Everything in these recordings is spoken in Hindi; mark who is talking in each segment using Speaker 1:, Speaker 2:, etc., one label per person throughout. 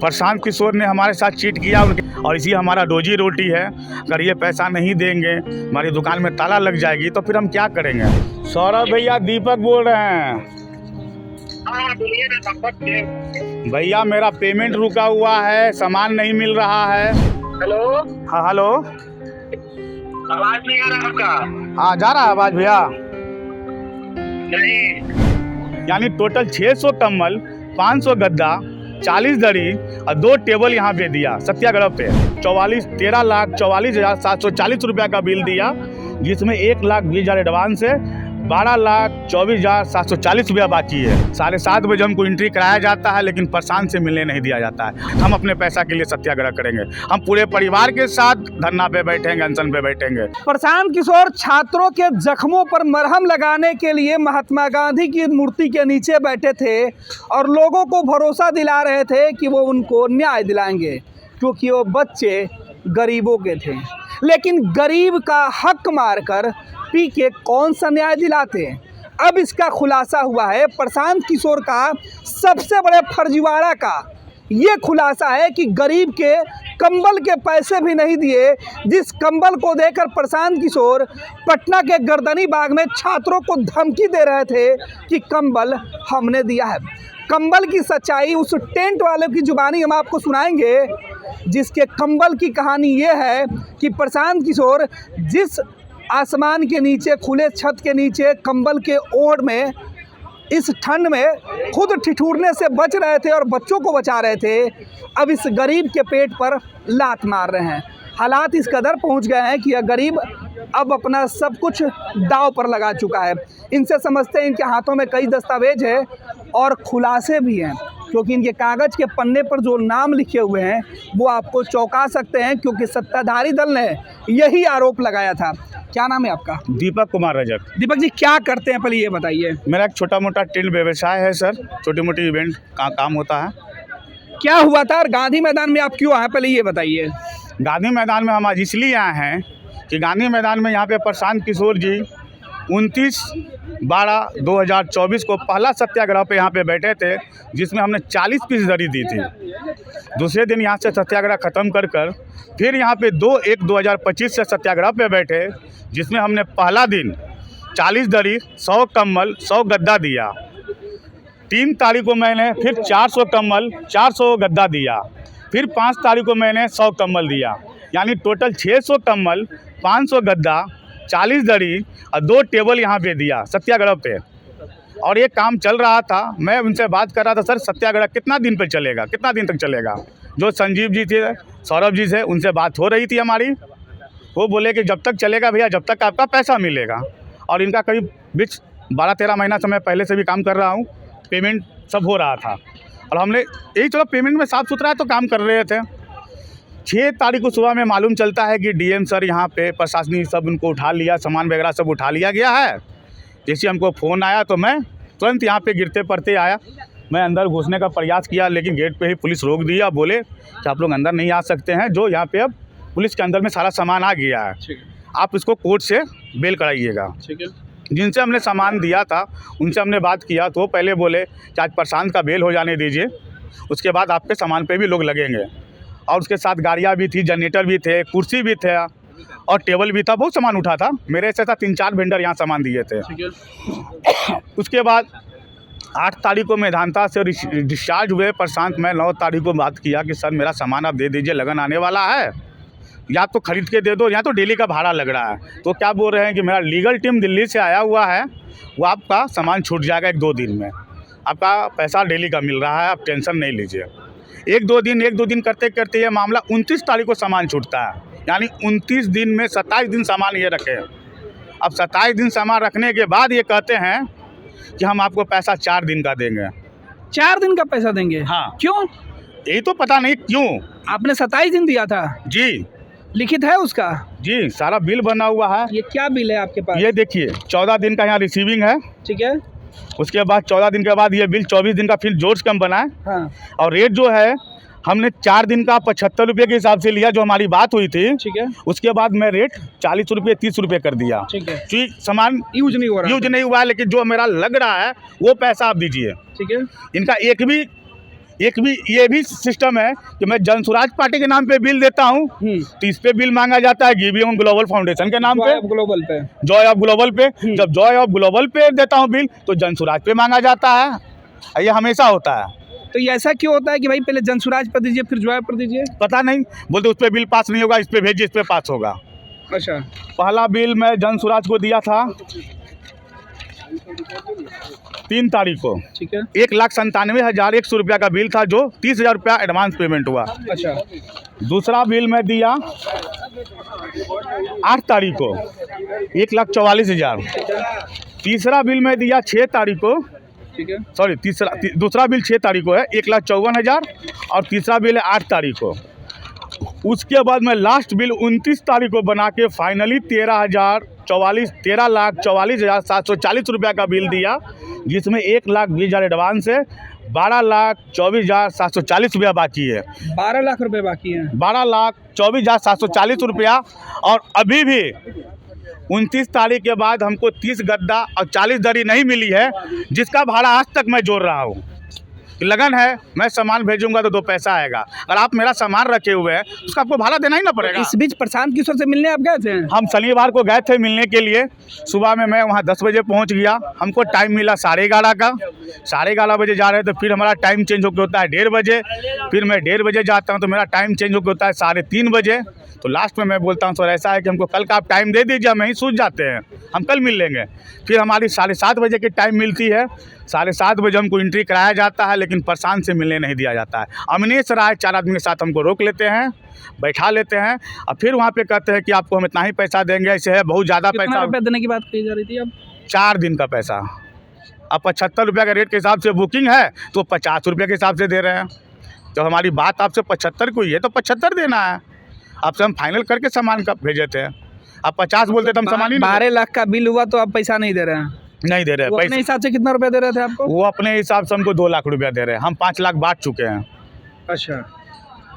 Speaker 1: प्रशांत किशोर ने हमारे साथ चीट किया और इसी हमारा रोजी रोटी है। अगर ये पैसा नहीं देंगे, हमारी दुकान में ताला लग जाएगी, तो फिर हम क्या करेंगे। सौरभ भैया, दीपक बोल रहे हैं। भैया मेरा पेमेंट रुका हुआ है, सामान नहीं मिल रहा है।
Speaker 2: हेलो।
Speaker 1: हाँ हेलो,
Speaker 2: आवाज नहीं आ रहा आपका?
Speaker 1: हाँ जा रहा है आवाज भैया।
Speaker 2: नहीं।
Speaker 1: यानी टोटल 600 कम्बल, 500 गद्दा, 40 दरी और 2 टेबल यहाँ पे दिया सत्याग्रह पे। 13,44,740 रुपया का बिल दिया, जिसमें 1,20,000 एडवांस है, 12,24,740 रुपया बाकी है। 7:30 बजे हमको एंट्री कराया जाता है, लेकिन प्रशांत से मिलने नहीं दिया जाता है। हम अपने पैसा के लिए सत्याग्रह करेंगे। हम पूरे परिवार के साथ धरना पे बैठेंगे, अनशन पे बैठेंगे।
Speaker 3: प्रशांत किशोर छात्रों के जख्मों पर मरहम लगाने के लिए महात्मा गांधी की मूर्ति के नीचे बैठे थे और लोगों को भरोसा दिला रहे थे कि वो उनको न्याय दिलाएंगे, क्योंकि वो बच्चे गरीबों के थे। लेकिन गरीब का हक मारकर पी के कौन सा न्याय दिलाते हैं। अब इसका खुलासा हुआ है प्रशांत किशोर का सबसे बड़े फर्जीवाड़ा का। ये खुलासा है कि गरीब के कंबल के पैसे भी नहीं दिए, जिस कंबल को देकर प्रशांत किशोर पटना के गर्दनी बाग में छात्रों को धमकी दे रहे थे कि कंबल हमने दिया है। कंबल की सच्चाई उस टेंट वाले की जुबानी हम आपको सुनाएंगे, जिसके कंबल की कहानी ये है कि प्रशांत किशोर जिस आसमान के नीचे, खुले छत के नीचे, कंबल के ओढ़ में इस ठंड में खुद ठिठुरने से बच रहे थे और बच्चों को बचा रहे थे, अब इस गरीब के पेट पर लात मार रहे हैं। हालात इस कदर पहुंच गए हैं कि यह गरीब अब अपना सब कुछ दांव पर लगा चुका है। इनसे समझते हैं इनके हाथों में कई दस्तावेज है और खुलासे भी हैं, क्योंकि इनके कागज़ के पन्ने पर जो नाम लिखे हुए हैं वो आपको चौंका सकते हैं, क्योंकि सत्ताधारी दल ने यही आरोप लगाया था। क्या नाम है आपका?
Speaker 1: दीपक कुमार रजक।
Speaker 3: दीपक जी, क्या करते हैं पहले ये बताइए।
Speaker 1: मेरा एक छोटा मोटा टेंट व्यवसाय है सर, छोटी मोटी इवेंट का काम होता है।
Speaker 3: क्या हुआ था और गांधी मैदान में आप क्यों आए, पहले ये बताइए।
Speaker 1: गांधी मैदान में हम आज इसलिए आए हैं कि गांधी मैदान में यहाँ पे प्रशांत किशोर जी 29/12/2024 को पहला सत्याग्रह पे यहाँ पे बैठे थे, जिसमें हमने 40 पीस दरी दी थी। दूसरे दिन यहाँ से सत्याग्रह ख़त्म कर फिर यहाँ पे 2/1/2025 से सत्याग्रह पे बैठे, जिसमें हमने पहला दिन 40 दरी, 100 कम्बल, 100 गद्दा दिया। 3 तारीख को मैंने फिर 400 कम्बल, 400 गद्दा दिया। फिर 5 तारीख को मैंने 100 कम्बल दिया। यानी टोटल 600 कम्बल, 500 गद्दा, 40 दरी और 2 टेबल यहाँ पे दिया सत्याग्रह पे। और ये काम चल रहा था। मैं उनसे बात कर रहा था, सर सत्याग्रह कितना दिन पे चलेगा, कितना दिन तक चलेगा। जो संजीव जी थे, सौरभ जी से उनसे बात हो रही थी हमारी। वो बोले कि जब तक चलेगा भैया, जब तक आपका पैसा मिलेगा। और इनका करीब 12-13 महीना से मैं पहले से भी काम कर रहा हूँ, पेमेंट सब हो रहा था। और हमने यही चलो पेमेंट में साफ़ सुथरा तो काम कर रहे थे। 6 तारीख को सुबह में मालूम चलता है कि डीएम सर यहाँ पे प्रशासनिक सब उनको उठा लिया, सामान वगैरह सब उठा लिया गया है। जैसे हमको फ़ोन आया तो मैं तुरंत यहाँ पे गिरते पड़ते आया। मैं अंदर घुसने का प्रयास किया, लेकिन गेट पे ही पुलिस रोक दिया। बोले कि आप लोग अंदर नहीं आ सकते हैं, जो यहाँ पे अब पुलिस के अंदर में सारा सामान आ गया है, आप इसको कोर्ट से बेल कराइएगा। ठीक है। जिनसे हमने सामान दिया था उनसे हमने बात किया, तो वो पहले बोले कि आज प्रशांत का बेल हो जाने दीजिए, उसके बाद आपके सामान पे भी लोग लगेंगे। और उसके साथ गाड़ियाँ भी थी, जनरेटर भी थे, कुर्सी भी थे और टेबल भी था, बहुत सामान उठा था। मेरे से 3-4 वेंडर यहाँ सामान दिए थे। उसके बाद 8 तारीख को मेधांता से डिस्चार्ज हुए प्रशांत। मैं 9 तारीख को बात किया कि सर मेरा सामान आप दे दीजिए, लगन आने वाला है, या तो ख़रीद के दे दो, या तो डेली का भाड़ा लग रहा है। तो क्या बोल रहे हैं कि मेरा लीगल टीम दिल्ली से आया हुआ है, वो आपका सामान छूट जाएगा 1-2 दिन में, आपका पैसा डेली का मिल रहा है, आप टेंशन नहीं लीजिए। 1-2 दिन करते करते ये मामला 29 तारीख को सामान छूटता है। यानी 29 दिन में 27 दिन सामान ये रखे। अब 27 दिन सामान रखने के बाद ये कहते हैं कि हम आपको पैसा 4 दिन का देंगे।
Speaker 3: 4 दिन का पैसा देंगे?
Speaker 1: हाँ।
Speaker 3: क्यों?
Speaker 1: यही तो पता नहीं क्यों।
Speaker 3: आपने 27 दिन दिया था?
Speaker 1: जी।
Speaker 3: लिखित है उसका? जी,
Speaker 1: सारा बिल बना हुआ है।
Speaker 3: ये क्या बिल है आपके पास?
Speaker 1: ये देखिए 14 दिन का यहाँ रिसीविंग है।
Speaker 3: ठीक है।
Speaker 1: उसके बाद 14 दिन के बाद ये बिल 24 दिन का फिर जोड़ कम बना है।
Speaker 3: हाँ।
Speaker 1: और रेट जो है हमने 4 दिन का 75 रुपये के हिसाब से लिया, जो हमारी बात हुई थी।
Speaker 3: ठीक है।
Speaker 1: उसके बाद मैं रेट 40 रुपये 30 रुपये कर दिया।
Speaker 3: ठीक है।
Speaker 1: क्योंकि सामान
Speaker 3: यूज नहीं
Speaker 1: हुआ है, लेकिन जो मेरा लग रहा है वो पैसा आप दीजिए।
Speaker 3: ठीक है।
Speaker 1: इनका एक भी ये भी सिस्टम है कि मैं जनसुराज पार्टी के नाम पे बिल देता हूँ तो इस पे बिल मांगा जाता है गिवियम ग्लोबल फाउंडेशन के नाम पे,
Speaker 3: ग्लोबल पे,
Speaker 1: जॉय ऑफ ग्लोबल पे। जब जॉय ऑफ ग्लोबल पे देता हूँ बिल तो जनसुराज पे मांगा जाता है। ये हमेशा होता है।
Speaker 3: तो ये ऐसा क्यों होता है कि भाई पहले जनसुराज पर दीजिए फिर जॉय पर दीजिए?
Speaker 1: पता नहीं, बोलते उस पर बिल पास नहीं होगा, इस पे भेजिए, इस पे पास होगा।
Speaker 3: अच्छा,
Speaker 1: पहला बिल मैं जनसुराज को दिया था 3 तारीख को।
Speaker 3: ठीक है।
Speaker 1: 1,97,101 रुपया का बिल था, जो 30,000 रुपया एडवांस पेमेंट हुआ।
Speaker 3: अच्छा,
Speaker 1: दूसरा बिल मैं दिया 8 तारीख को 1,44,000। तीसरा बिल मैं दिया 6 तारीख को,
Speaker 3: ठीक है।
Speaker 1: सॉरी दूसरा बिल 6 तारीख को है 1,54,000 और तीसरा बिल है 8 तारीख को। उसके बाद मैं लास्ट बिल 29 तारीख को बना के फाइनली 13,44,740 रुपया का बिल दिया, जिसमें 1,20,000 एडवांस है, 12,24,740 रुपया बाकी है।
Speaker 3: 12 लाख रुपए बाकी हैं।
Speaker 1: 12,24,740 रुपया। और अभी भी 29 तारीख के बाद हमको 30 गद्दा और 40 दरी नहीं मिली है, जिसका भाड़ा आज तक मैं जोड़ रहा हूँ। लगन है, मैं सामान भेजूंगा तो 2 पैसा आएगा। अगर आप मेरा सामान रखे हुए हैं उसका आपको भाड़ा देना ही ना पड़ेगा।
Speaker 3: इस बीच प्रशांत किशोर से मिलने आप गए थे?
Speaker 1: हम शनिवार को गए थे मिलने के लिए। सुबह में मैं वहाँ 10 बजे पहुँच गया। हमको टाइम मिला 11:30 का। 11:30 बजे जा रहे थे, फिर हमारा टाइम चेंज होकर होता है 1:30 बजे। फिर मैं 1:30 बजे जाता हूँ तो मेरा टाइम चेंज होकर होता है 3:30 बजे। तो लास्ट में मैं बोलता हूँ सर ऐसा है कि हमको कल का आप टाइम दे दीजिए, हम यहीं सूझ जाते हैं, हम कल मिल लेंगे। फिर हमारी 7:30 बजे की टाइम मिलती है। 7:30 बजे हमको एंट्री कराया जाता है, लेकिन प्रशांत से मिलने नहीं दिया जाता है। अमनीश राय 4 आदमी के साथ हमको रोक लेते हैं, बैठा लेते हैं और फिर वहाँ पे कहते हैं कि आपको हम इतना ही पैसा देंगे। ऐसे है बहुत ज़्यादा
Speaker 3: कितना
Speaker 1: पैसा
Speaker 3: रुपए देने की बात कही जा रही थी अब?
Speaker 1: 4 दिन का पैसा। अब 75 रुपये का रेट के हिसाब से बुकिंग है तो 50 रुपये के हिसाब से दे रहे हैं। जब हमारी बात आपसे 75 को ही है तो 75 देना है। आपसे हम फाइनल करके सामान का भेजे थे, आप 50 बोलते तो हम सामान ही
Speaker 3: 12 लाख का बिल हुआ तो आप पैसा नहीं दे रहे हैं?
Speaker 1: नहीं दे रहे
Speaker 3: वो अपने
Speaker 1: पैसा।
Speaker 3: हिसाब से कितना रुपया दे रहे थे आपको?
Speaker 1: वो अपने हिसाब से हमको 2 लाख रुपया दे रहे हैं, हम 5 लाख बांट चुके हैं।
Speaker 3: अच्छा,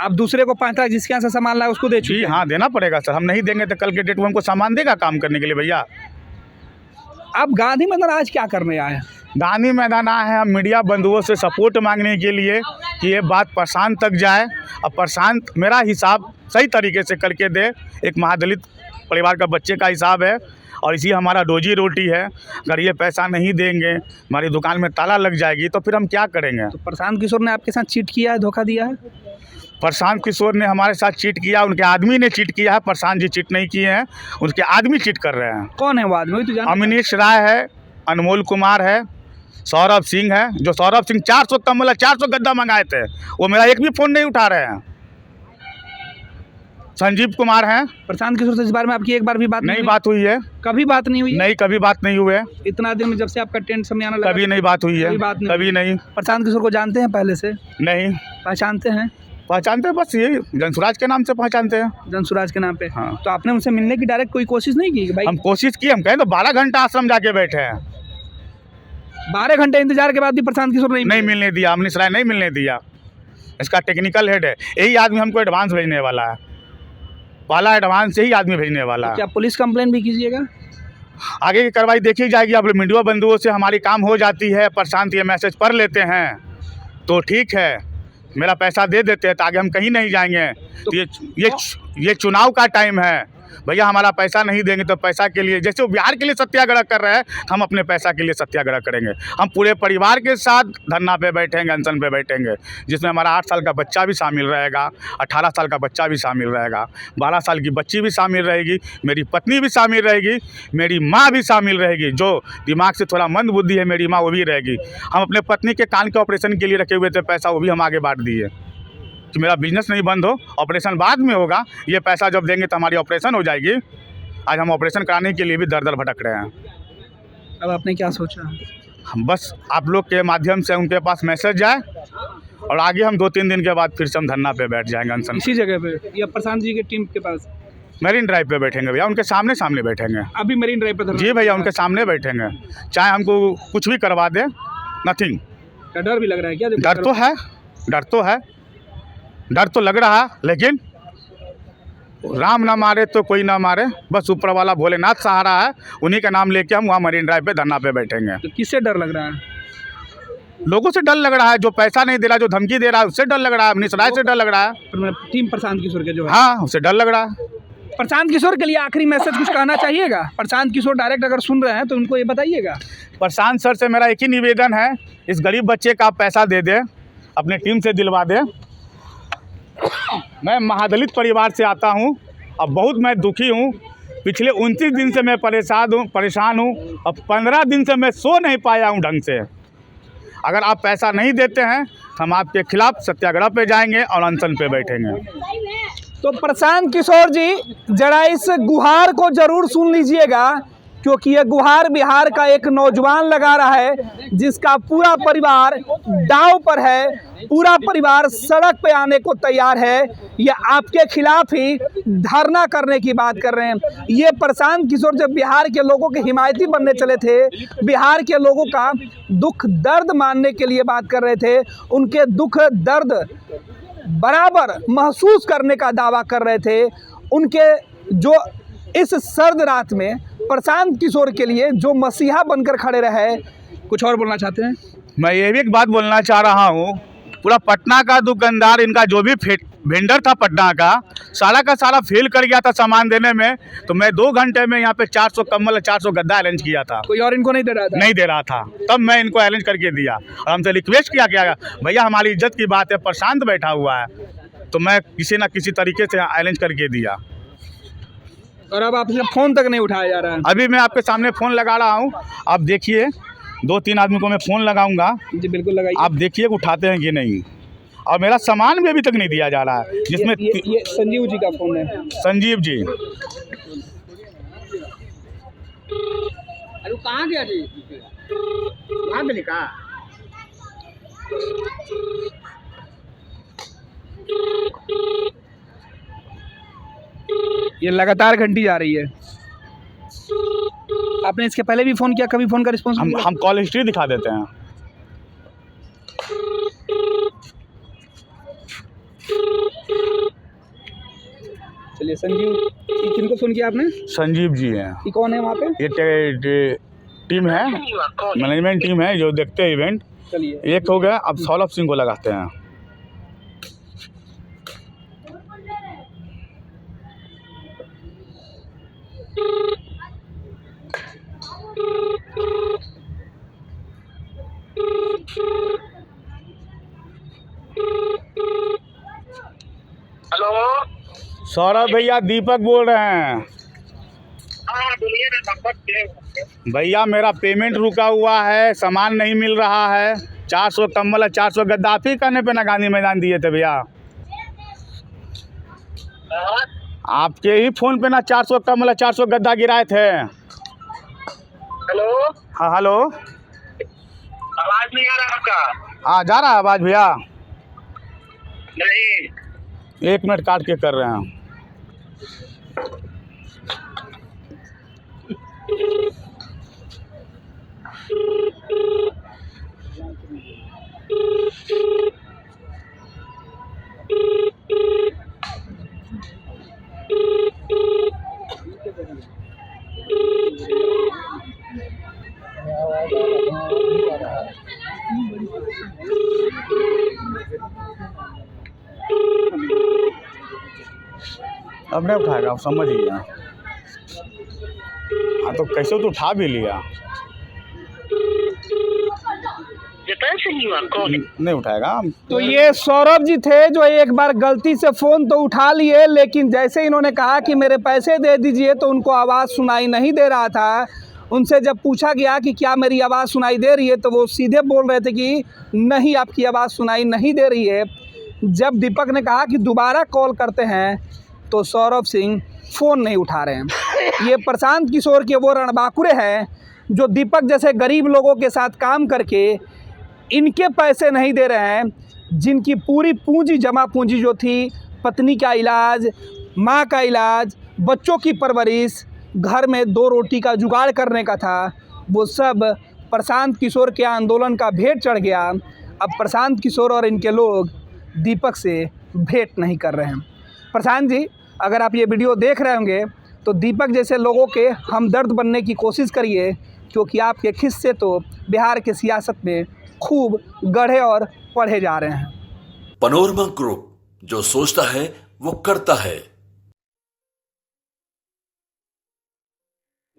Speaker 3: आप दूसरे को 5 लाख जिसके यहाँ से सामान लाए उसको दे चुके
Speaker 1: जी
Speaker 3: हैं?
Speaker 1: हाँ, देना पड़ेगा सर। हम नहीं देंगे तो कल के डेट में हमको सामान देगा काम करने के लिए भैया।
Speaker 3: आप गांधी मैदान आज क्या करने आए हैं?
Speaker 1: गांधी मैदान आए हैं हम मीडिया बंधुओं से सपोर्ट मांगने के लिए कि ये बात प्रशांत तक जाए और प्रशांत मेरा हिसाब सही तरीके से करके दे। एक महादलित परिवार का बच्चे का हिसाब है और इसी हमारा रोजी रोटी है। अगर ये पैसा नहीं देंगे, हमारी दुकान में ताला लग जाएगी तो फिर हम क्या करेंगे।
Speaker 3: तो प्रशांत किशोर ने आपके साथ चीट किया है, धोखा दिया है?
Speaker 1: प्रशांत किशोर ने हमारे साथ चीट किया, उनके आदमी ने चीट किया है। प्रशांत जी चीट नहीं किए हैं, उनके आदमी चीट कर रहे हैं।
Speaker 3: कौन है वो आदमी? तो जानते हैं?
Speaker 1: अमनीश राय है, अनमोल कुमार है, सौरभ सिंह है। जो सौरभ सिंह 400 तमला 400 गद्दा मंगाए थे, वो मेरा एक भी फ़ोन नहीं उठा रहे हैं। संजीव कुमार हैं।
Speaker 3: प्रशांत किशोर से इस बारे में आपकी एक बार भी बात
Speaker 1: नहीं बात हुई है,
Speaker 3: कभी बात नहीं हुई?
Speaker 1: नहीं कभी बात नहीं हुई है,
Speaker 3: इतना दिन में जब से आपका टेंट समय आना लगा
Speaker 1: कभी नहीं बात हुई है,
Speaker 3: कभी बात नहीं
Speaker 1: कभी नहीं।
Speaker 3: प्रशांत किशोर को जानते हैं पहले से?
Speaker 1: नहीं
Speaker 3: पहचानते हैं?
Speaker 1: पहचानते हैं, बस यही जनसुराज के नाम से पहचानते हैं।
Speaker 3: जनसुराज के नाम पे?
Speaker 1: हाँ।
Speaker 3: तो आपने उनसे मिलने की डायरेक्ट कोई कोशिश नहीं की कि भाई?
Speaker 1: हम कोशिश किए, हम कहें तो 12 घंटा आश्रम जाके बैठे हैं,
Speaker 3: 12 घंटे इंतजार के बाद भी प्रशांत किशोर
Speaker 1: नहीं मिलने दिया। अमनीश राय नहीं मिलने दिया। इसका टेक्निकल हेड है, यही आदमी हमको एडवांस भेजने वाला है। पहला एडवांस यही आदमी भेजने वाला है।
Speaker 3: क्या पुलिस कंप्लेन भी कीजिएगा?
Speaker 1: आगे की कार्रवाई देखी जाएगी। अब मीडिया बंधुओं से हमारी काम हो जाती है, प्रशांत ये मैसेज पढ़ लेते हैं तो ठीक है, मेरा पैसा दे देते हैं तो आगे हम कहीं नहीं जाएंगे। तो ये चुनाव का टाइम है भैया, हमारा पैसा नहीं देंगे तो पैसा के लिए, जैसे वो बिहार के लिए सत्याग्रह कर रहे हैं, हम अपने पैसा के लिए सत्याग्रह करेंगे। हम पूरे परिवार के साथ धरना पे बैठेंगे, अनशन पे बैठेंगे, जिसमें हमारा 8 साल का बच्चा भी शामिल रहेगा, 18 साल का बच्चा भी शामिल रहेगा, 12 साल की बच्ची भी शामिल रहेगी, मेरी पत्नी भी शामिल रहेगी, मेरी माँ भी शामिल रहेगी। जो दिमाग से थोड़ा मंद बुद्धि है मेरी माँ, वो भी रहेगी। हम अपने पत्नी के कान के ऑपरेशन के लिए रखे हुए थे पैसा, वो भी हम आगे बांट दिए कि मेरा बिजनेस नहीं बंद हो, ऑपरेशन बाद में होगा, ये पैसा जब देंगे तो हमारी ऑपरेशन हो जाएगी। आज हम ऑपरेशन कराने के लिए भी दर दर भटक रहे हैं।
Speaker 3: अब आपने क्या सोचा?
Speaker 1: हम बस आप लोग के माध्यम से उनके पास मैसेज जाए और आगे हम 2-3 दिन के बाद फिर से हम धरना पे बैठ जाएंगे, अनशन।
Speaker 3: इसी जगह पे या प्रशांत जी के टीम के पास?
Speaker 1: मरीन ड्राइव पे बैठेंगे भैया, उनके सामने सामने बैठेंगे।
Speaker 3: अभी मरीन ड्राइव पे?
Speaker 1: जी भैया, उनके सामने बैठेंगे, चाहे हमको कुछ भी करवा दे, नथिंग।
Speaker 3: क्या डर भी लग रहा है क्या?
Speaker 1: डर तो है, डर तो है, डर तो लग रहा है, लेकिन राम ना मारे तो कोई ना मारे, बस ऊपर वाला भोलेनाथ सहारा है, उन्हीं का नाम लेके हम वहाँ मरीन ड्राइव पे धरना पे बैठेंगे।
Speaker 3: तो किससे डर लग रहा है?
Speaker 1: लोगों से डर लग रहा है, जो पैसा नहीं दे रहा, जो धमकी दे रहा है उससे डर लग रहा है, मनीष राय से डर लग रहा है।
Speaker 3: टीम प्रशांत किशोर के जो है,
Speaker 1: हाँ, उससे डर लग रहा है।
Speaker 3: प्रशांत किशोर के लिए आखिरी मैसेज कुछ कहना चाहिएगा? प्रशांत किशोर डायरेक्ट अगर सुन रहे हैं तो उनको ये बताइएगा।
Speaker 1: प्रशांत सर से मेरा एक ही निवेदन है, इस गरीब बच्चे का आप पैसा दे दें, अपने टीम से दिलवा दें। मैं महादलित परिवार से आता हूं, अब बहुत मैं दुखी हूं। पिछले 29 दिन से मैं परेशान हूं। अब 15 दिन से मैं सो नहीं पाया हूं ढंग से। अगर आप पैसा नहीं देते हैं तो हम आपके खिलाफ सत्याग्रह पे जाएंगे और अनशन पे बैठेंगे।
Speaker 3: तो प्रशांत किशोर जी, जरा इस गुहार को जरूर सुन लीजिएगा, क्योंकि ये गुहार बिहार का एक नौजवान लगा रहा है जिसका पूरा परिवार दांव पर है, पूरा परिवार सड़क पे आने को तैयार है। ये आपके खिलाफ ही धरना करने की बात कर रहे हैं। ये प्रशांत किशोर जब बिहार के लोगों के हिमायती बनने चले थे, बिहार के लोगों का दुख दर्द मानने के लिए बात कर रहे थे, उनके दुख दर्द बराबर महसूस करने का दावा कर रहे थे। उनके जो इस सर्द रात में प्रशांत किशोर के लिए जो मसीहा बनकर खड़े रहे। कुछ और बोलना चाहते हैं?
Speaker 1: मैं ये भी एक बात बोलना चाह रहा हूँ, पूरा पटना का दुकानदार, इनका जो भी वेंडर था पटना का, सारा का सारा फेल कर गया था सामान देने में। तो मैं 2 घंटे में यहाँ पे 400 कम्बल 400 गद्दा अरेंज किया था।
Speaker 3: कोई और इनको नहीं दे रहा था?
Speaker 1: नहीं दे रहा था, तब मैं इनको अरेंज करके दिया और हमसे रिक्वेस्ट किया गया, भैया हमारी इज्जत की बात है, प्रशांत बैठा हुआ है, तो मैं किसी ना किसी तरीके से अरेंज करके दिया।
Speaker 3: और अब आपसे फ़ोन तक नहीं उठाया जा रहा है?
Speaker 1: अभी मैं आपके सामने फ़ोन लगा रहा हूँ, आप देखिए। 2-3 आदमी को मैं फ़ोन लगाऊंगा,
Speaker 3: जी बिल्कुल लगाइए।
Speaker 1: आप देखिए उठाते हैं कि नहीं। और मेरा सामान भी अभी तक नहीं दिया जा रहा है, जिसमें
Speaker 3: ये संजीव जी का फ़ोन है।
Speaker 1: संजीव जी,
Speaker 3: अरे कहाँ गया जी? कहाँ पे लिखा? ये लगातार घंटी जा रही है। आपने इसके पहले भी फ़ोन किया, कभी फ़ोन का रिस्पॉन्स?
Speaker 1: हम कॉल हिस्ट्री दिखा देते हैं।
Speaker 3: चलिए संजीव, किनको फ़ोन किया आपने?
Speaker 1: संजीव जी हैं।
Speaker 3: ये कौन है वहाँ पे?
Speaker 1: ये टीम है, मैनेजमेंट टीम है जो देखते हैं इवेंट।
Speaker 3: चलिए,
Speaker 1: एक हो गया, अब सौरभ सिंह को लगाते हैं।
Speaker 2: हेलो,
Speaker 1: सौरभ भैया, दीपक बोल रहे हैं।
Speaker 2: हाँ बोलिए ना। नंबर
Speaker 1: भैया मेरा पेमेंट रुका हुआ है, सामान नहीं मिल रहा है। 400 कम्बल 400 गद्दा आप ही कहने पे ना गांधी मैदान दिए थे भैया। आपके ही फ़ोन पे ना 400 कम्बल 400 गद्दा गिराए थे।
Speaker 2: हेलो,
Speaker 1: हाँ हेलो,
Speaker 2: आवाज नहीं आ रहा आपका?
Speaker 1: हाँ जा रहा है आवाज़ भैया।
Speaker 2: नहीं,
Speaker 1: 1 मिनट काट के कर रहे हैं। अब नहीं उठाएगा, आप समझ लिया। हाँ तो कैसे तो उठा भी लिया, नहीं उठाएगा।
Speaker 3: तो ये सौरभ जी थे जो एक बार गलती से फ़ोन तो उठा लिए, लेकिन जैसे इन्होंने कहा कि मेरे पैसे दे दीजिए तो उनको आवाज़ सुनाई नहीं दे रहा था। उनसे जब पूछा गया कि क्या मेरी आवाज़ सुनाई दे रही है, तो वो सीधे बोल रहे थे कि नहीं, आपकी आवाज़ सुनाई नहीं दे रही है। जब दीपक ने कहा कि दोबारा कॉल करते हैं, तो सौरभ सिंह फ़ोन नहीं उठा रहे हैं। ये प्रशांत किशोर के वो रणबांकुरे हैं जो दीपक जैसे गरीब लोगों के साथ काम करके इनके पैसे नहीं दे रहे हैं, जिनकी पूरी पूंजी, जमा पूंजी जो थी, पत्नी का इलाज, माँ का इलाज, बच्चों की परवरिश, घर में 2 रोटी का जुगाड़ करने का था, वो सब प्रशांत किशोर के आंदोलन का भेंट चढ़ गया। अब प्रशांत किशोर और इनके लोग दीपक से भेंट नहीं कर रहे हैं। प्रशांत जी, अगर आप ये वीडियो देख रहे होंगे तो दीपक जैसे लोगों के हमदर्द बनने की कोशिश करिए, क्योंकि आपके खिस्से तो बिहार के सियासत में खूब गढ़े और पढ़े जा रहे हैं।
Speaker 4: पनोरमा ग्रुप, जो सोचता है वो करता है।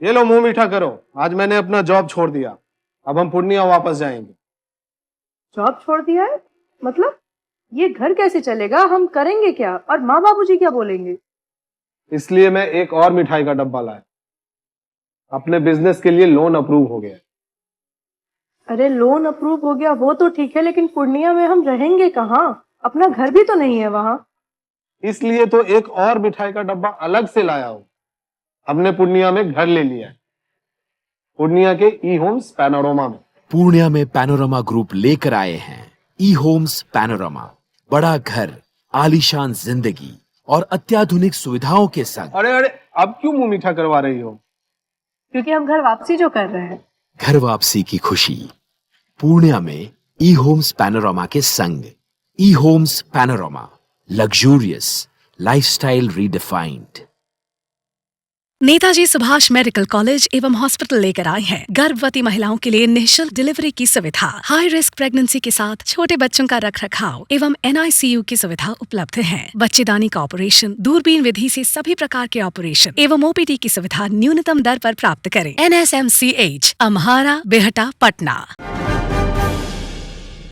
Speaker 5: ये लो मुंह मीठा करो, आज मैंने अपना जॉब छोड़ दिया, अब हम पूर्णिया वापस जाएंगे।
Speaker 6: जॉब छोड़ दिया है? मतलब ये घर कैसे चलेगा? हम करेंगे क्या? और माँ बाबूजी क्या बोलेंगे?
Speaker 5: इसलिए मैं एक और मिठाई का डब्बा लाया। अपने बिजनेस के लिए लोन अप्रूव हो गया।
Speaker 6: अरे लोन अप्रूव हो गया वो तो ठीक है, लेकिन पूर्णिया में हम रहेंगे कहाँ? अपना घर भी तो नहीं है वहाँ।
Speaker 5: इसलिए तो एक और मिठाई का डब्बा अलग से लाया हूँ। हमने पूर्णिया में घर ले लिया है, पूर्णिया के ई होम्स पैनोरमा में।
Speaker 7: पूर्णिया में पैनोरमा ग्रुप लेकर आए हैं ई होम्स पैनोरमा। बड़ा घर, आलीशान जिंदगी और अत्याधुनिक सुविधाओं के संग।
Speaker 5: अरे अरे, अब क्यों मुंह मीठा करवा रही हो?
Speaker 6: क्योंकि हम घर वापसी जो कर रहे हैं।
Speaker 7: घर वापसी की खुशी पूर्णिया में ई होम्स पैनोरमा के संग। E homes panorama, luxurious lifestyle redefined.
Speaker 8: Netaji Subhash medical college एवं हॉस्पिटल लेकर आए हैं गर्भवती महिलाओं के लिए निःशुल्क डिलीवरी की सुविधा। हाई रिस्क प्रेगनेंसी के साथ छोटे बच्चों का रखरखाव एवं NICU की सुविधा उपलब्ध है। बच्चेदानी का ऑपरेशन, दूरबीन विधि से सभी प्रकार के ऑपरेशन एवं OPD की सुविधा न्यूनतम दर पर प्राप्त करें। NSMCH, अम्हारा, बेहटा, पटना।